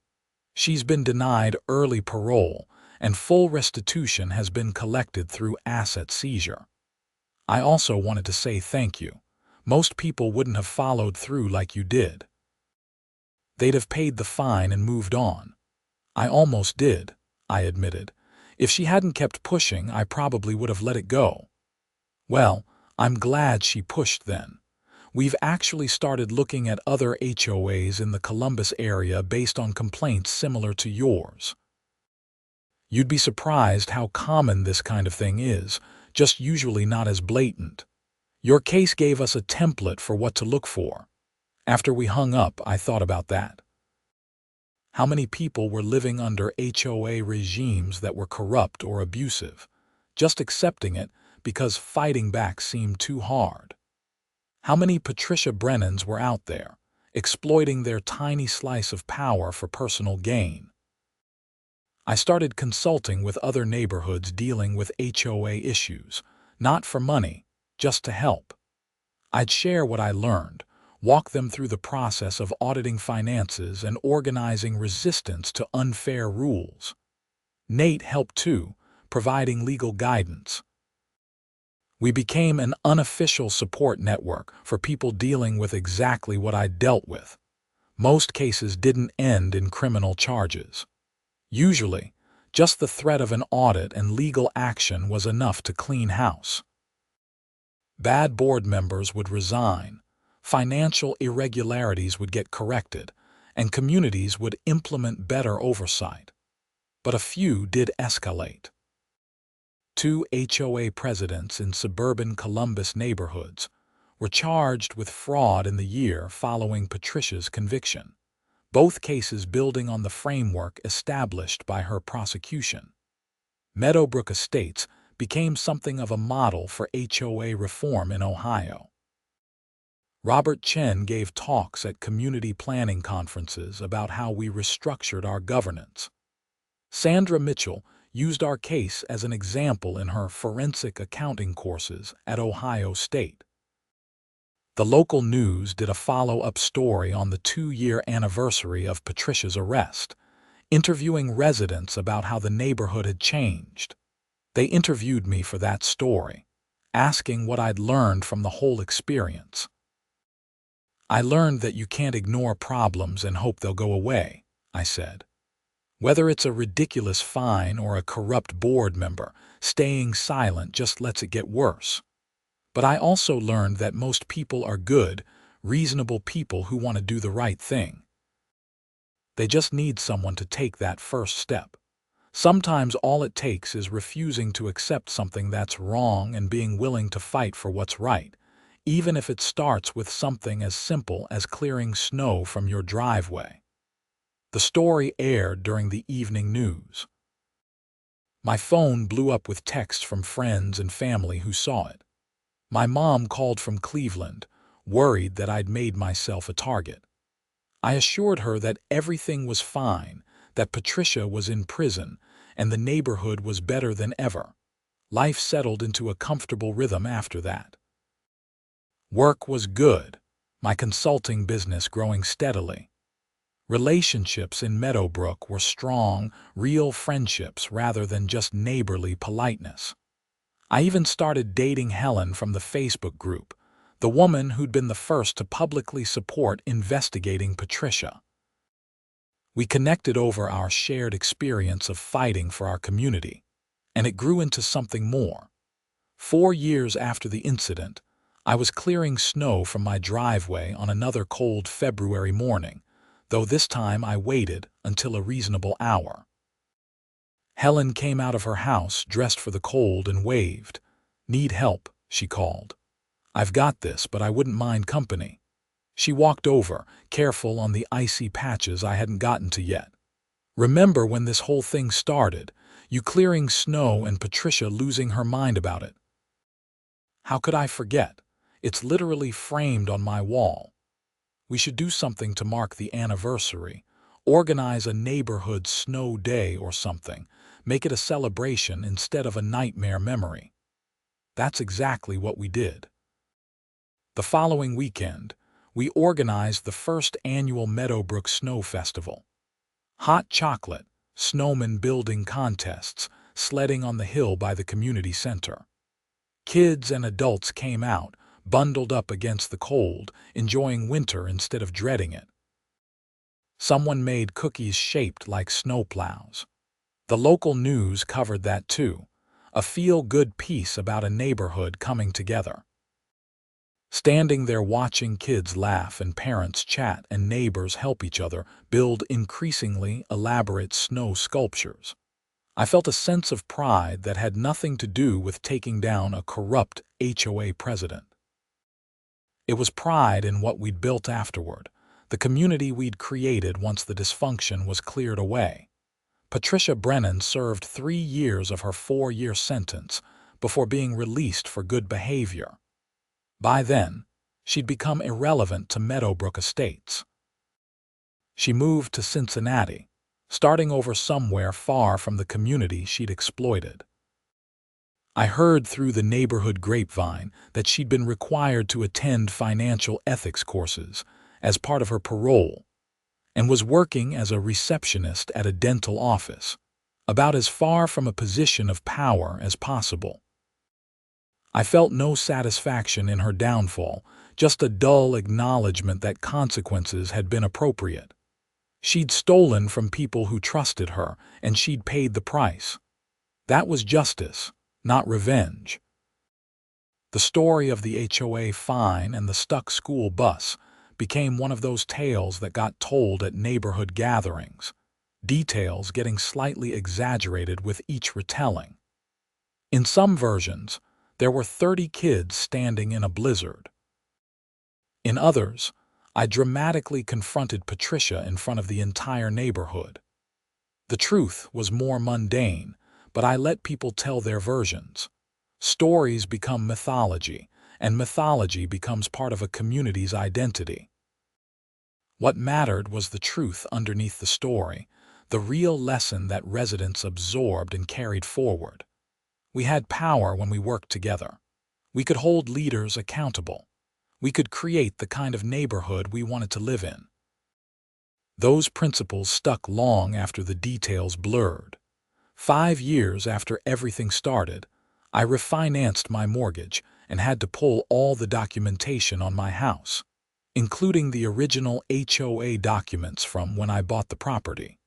She's been denied early parole, and full restitution has been collected through asset seizure. I also wanted to say thank you. Most people wouldn't have followed through like you did. They'd have paid the fine and moved on. I almost did," I admitted. "If she hadn't kept pushing, I probably would have let it go." "Well, I'm glad she pushed then. We've actually started looking at other HOAs in the Columbus area based on complaints similar to yours. You'd be surprised how common this kind of thing is, just usually not as blatant. Your case gave us a template for what to look for." After we hung up, I thought about that. How many people were living under HOA regimes that were corrupt or abusive, just accepting it because fighting back seemed too hard? How many Patricia Brennans were out there, exploiting their tiny slice of power for personal gain? I started consulting with other neighborhoods dealing with HOA issues, not for money, just to help. I'd share what I learned, walk them through the process of auditing finances and organizing resistance to unfair rules. Nate helped too, providing legal guidance. We became an unofficial support network for people dealing with exactly what I dealt with. Most cases didn't end in criminal charges. Usually, just the threat of an audit and legal action was enough to clean house. Bad board members would resign, financial irregularities would get corrected, and communities would implement better oversight. But a few did escalate. 2 HOA presidents in suburban Columbus neighborhoods were charged with fraud in the year following Patricia's conviction, both cases building on the framework established by her prosecution. Meadowbrook Estates became something of a model for HOA reform in Ohio. Robert Chen gave talks at community planning conferences about how we restructured our governance. Sandra Mitchell used our case as an example in her forensic accounting courses at Ohio State. The local news did a follow-up story on the 2-year anniversary of Patricia's arrest, interviewing residents about how the neighborhood had changed. They interviewed me for that story, asking what I'd learned from the whole experience. I learned that you can't ignore problems and hope they'll go away, I said. Whether it's a ridiculous fine or a corrupt board member, staying silent just lets it get worse. But I also learned that most people are good, reasonable people who want to do the right thing. They just need someone to take that first step. Sometimes all it takes is refusing to accept something that's wrong and being willing to fight for what's right, even if it starts with something as simple as clearing snow from your driveway. The story aired during the evening news. My phone blew up with texts from friends and family who saw it. My mom called from Cleveland, worried that I'd made myself a target. I assured her that everything was fine, that Patricia was in prison, and the neighborhood was better than ever. Life settled into a comfortable rhythm after that. Work was good, my consulting business growing steadily. Relationships in Meadowbrook were strong, real friendships rather than just neighborly politeness. I even started dating Helen from the Facebook group, the woman who'd been the first to publicly support investigating Patricia. We connected over our shared experience of fighting for our community, and it grew into something more. 4 years after the incident, I was clearing snow from my driveway on another cold February morning, though this time I waited until a reasonable hour. Helen came out of her house dressed for the cold and waved. "Need help," she called. "I've got this, but I wouldn't mind company." She walked over, careful on the icy patches I hadn't gotten to yet. "Remember when this whole thing started, you clearing snow and Patricia losing her mind about it?" "How could I forget? It's literally framed on my wall. We should do something to mark the anniversary, organize a neighborhood snow day or something, make it a celebration instead of a nightmare memory." That's exactly what we did. The following weekend, we organized the first annual Meadowbrook Snow Festival. Hot chocolate, snowman building contests, sledding on the hill by the community center. Kids and adults came out, bundled up against the cold, enjoying winter instead of dreading it. Someone made cookies shaped like snowplows. The local news covered that too, a feel-good piece about a neighborhood coming together. Standing there watching kids laugh and parents chat and neighbors help each other build increasingly elaborate snow sculptures, I felt a sense of pride that had nothing to do with taking down a corrupt HOA president. It was pride in what we'd built afterward, the community we'd created once the dysfunction was cleared away. Patricia Brennan served 3 years of her 4-year sentence before being released for good behavior. By then, she'd become irrelevant to Meadowbrook Estates. She moved to Cincinnati, starting over somewhere far from the community she'd exploited. I heard through the neighborhood grapevine that she'd been required to attend financial ethics courses as part of her parole and was working as a receptionist at a dental office, about as far from a position of power as possible. I felt no satisfaction in her downfall, just a dull acknowledgement that consequences had been appropriate. She'd stolen from people who trusted her, and she'd paid the price. That was justice, not revenge. The story of the HOA fine and the stuck school bus became one of those tales that got told at neighborhood gatherings, details getting slightly exaggerated with each retelling. In some versions, there were 30 kids standing in a blizzard. In others, I dramatically confronted Patricia in front of the entire neighborhood. The truth was more mundane, but I let people tell their versions. Stories become mythology, and mythology becomes part of a community's identity. What mattered was the truth underneath the story, the real lesson that residents absorbed and carried forward. We had power when we worked together. We could hold leaders accountable. We could create the kind of neighborhood we wanted to live in. Those principles stuck long after the details blurred. 5 years after everything started, I refinanced my mortgage and had to pull all the documentation on my house, including the original HOA documents from when I bought the property.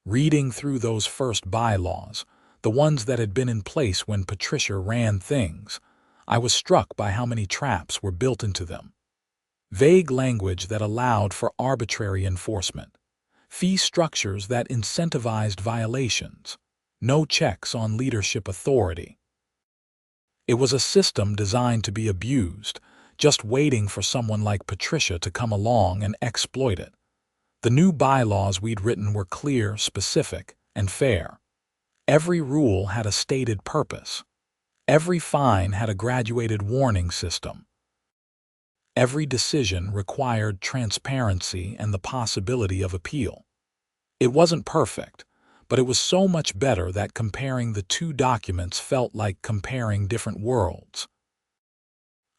Reading through those first bylaws, the ones that had been in place when Patricia ran things, I was struck by how many traps were built into them. Vague language that allowed for arbitrary enforcement, fee structures that incentivized violations, no checks on leadership authority. It was a system designed to be abused, just waiting for someone like Patricia to come along and exploit it. The new bylaws we'd written were clear, specific, and fair. Every rule had a stated purpose. Every fine had a graduated warning system. Every decision required transparency and the possibility of appeal. It wasn't perfect, but it was so much better that comparing the two documents felt like comparing different worlds.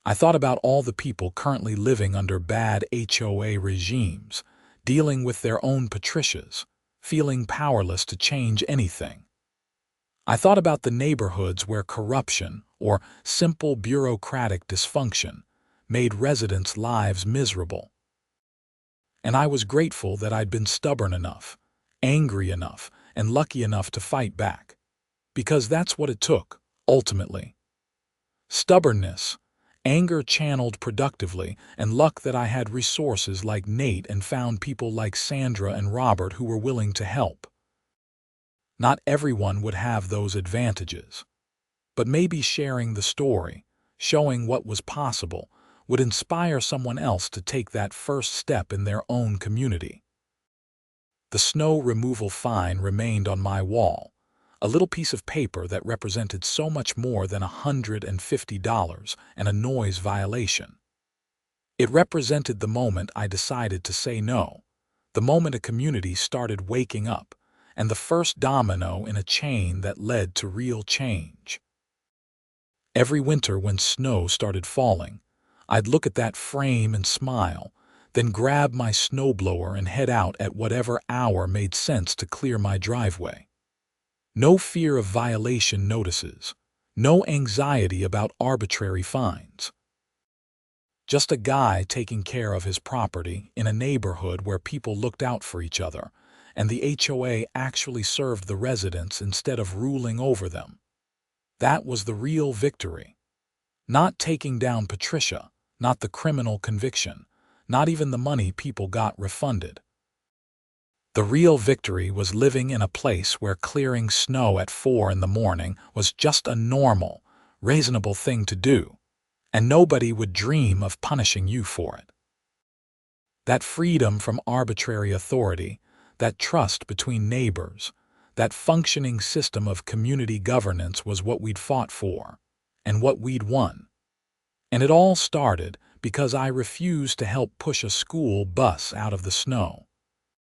I thought about all the people currently living under bad HOA regimes, dealing with their own Patricias, feeling powerless to change anything. I thought about the neighborhoods where corruption or simple bureaucratic dysfunction made residents' lives miserable. And I was grateful that I'd been stubborn enough, angry enough, and lucky enough to fight back. Because that's what it took, ultimately. Stubbornness, anger channeled productively, and luck that I had resources like Nate and found people like Sandra and Robert who were willing to help. Not everyone would have those advantages. But maybe sharing the story, showing what was possible, would inspire someone else to take that first step in their own community. The snow removal fine remained on my wall, a little piece of paper that represented so much more than $150 and a noise violation. It represented the moment I decided to say no, the moment a community started waking up, and the first domino in a chain that led to real change. Every winter when snow started falling, I'd look at that frame and smile, then grab my snowblower and head out at whatever hour made sense to clear my driveway. No fear of violation notices, no anxiety about arbitrary fines. Just a guy taking care of his property in a neighborhood where people looked out for each other, and the HOA actually served the residents instead of ruling over them. That was the real victory. Not taking down Patricia, not the criminal conviction, not even the money people got refunded. The real victory was living in a place where clearing snow at 4 in the morning was just a normal, reasonable thing to do, and nobody would dream of punishing you for it. That freedom from arbitrary authority, that trust between neighbors, that functioning system of community governance was what we'd fought for, and what we'd won. And it all started because I refused to help push a school bus out of the snow.